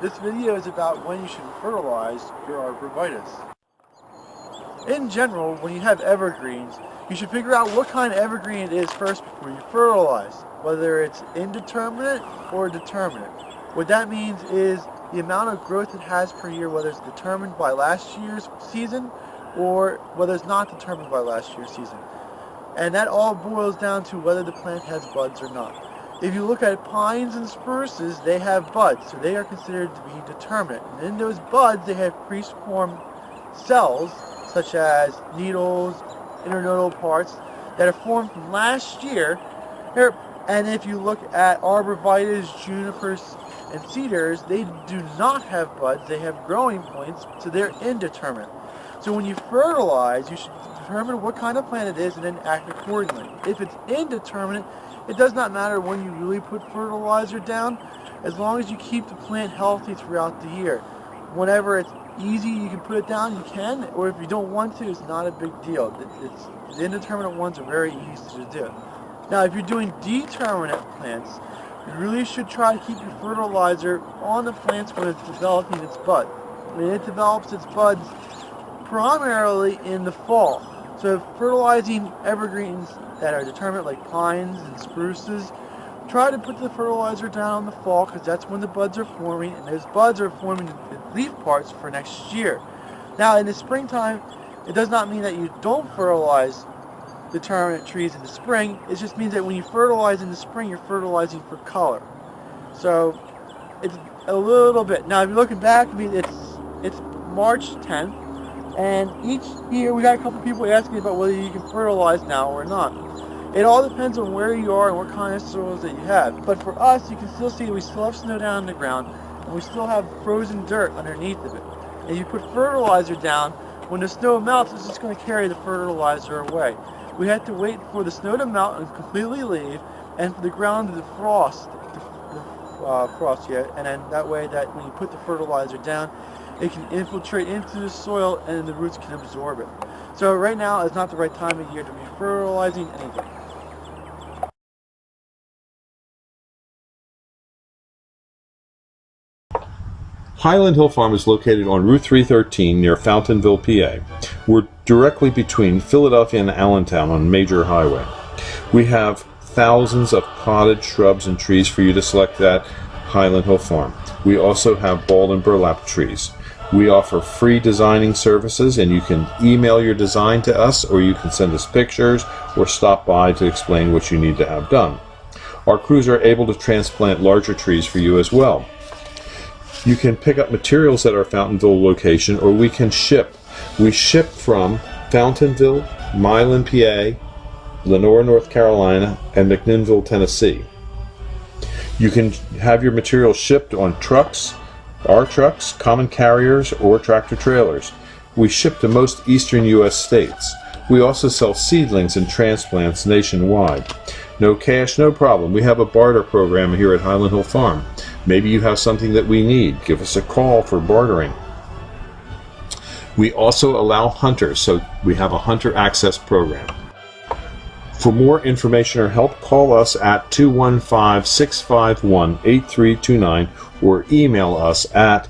This video is about when you should fertilize your arborvitae. In general, when you have evergreens, you should figure out what kind of evergreen it is first before you fertilize, whether it's indeterminate or determinate. What that means is the amount of growth it has per year, whether it's determined by last year's season or whether it's not determined by last year's season. And that all boils down to whether the plant has buds or not. If you look at pines and spruces, they have buds, so they are considered to be determinate. And in those buds, they have preformed cells, such as needles, internodal parts, that are formed from last year. And if you look at arborvitae, junipers, and cedars, they do not have buds, they have growing points, so they're indeterminate. So when you fertilize, you should determine what kind of plant it is and then act accordingly. If it's indeterminate, it does not matter when you really put fertilizer down, as long as you keep the plant healthy throughout the year. Whenever it's easy, you can put it down, you can, or if you don't want to, it's not a big deal. The indeterminate ones are very easy to do. Now, if you're doing determinate plants, you really should try to keep your fertilizer on the plants when it's developing its bud. When it develops its buds primarily in the fall. So fertilizing evergreens that are determinate, like pines and spruces, try to put the fertilizer down in the fall, because that's when the buds are forming, and those buds are forming the leaf parts for next year. Now in the springtime, it does not mean that you don't fertilize determinate trees in the spring. It just means that when you fertilize in the spring, you're fertilizing for color. So it's a little bit. Now if you're looking back, I mean, it's March 10th, and each year we got a couple people asking about whether you can fertilize now or not. It all depends on where you are and what kind of soils that you have. But for us, you can still see we still have snow down on the ground, and we still have frozen dirt underneath of it. And you put fertilizer down, when the snow melts, it's just going to carry the fertilizer away. We have to wait for the snow to melt and completely leave, and for the ground to defrost, and then that way that when you put the fertilizer down, it can infiltrate into the soil and the roots can absorb it. So right now is not the right time of year to be fertilizing anything. Highland Hill Farm is located on Route 313 near Fountainville, PA. We're directly between Philadelphia and Allentown on a major highway. We have thousands of potted shrubs and trees for you to select at Highland Hill Farm. We also have bald and burlap trees. We offer free designing services, and you can email your design to us, or you can send us pictures or stop by to explain what you need to have done. Our crews are able to transplant larger trees for you as well. You can pick up materials at our Fountainville location, or we can ship. We ship from Fountainville, Milan, PA, Lenore, North Carolina, and McMinnville, Tennessee. You can have your materials shipped on trucks, our trucks, common carriers, or tractor trailers. We ship to most eastern U.S. states. We also sell seedlings and transplants nationwide. No cash, no problem. We have a barter program here at Highland Hill Farm. Maybe you have something that we need. Give us a call for bartering. We also allow hunters, so we have a hunter access program. For more information or help, call us at 215-651-8329 or email us at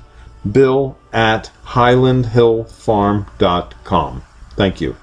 bill@highlandhillfarm.com. Thank you.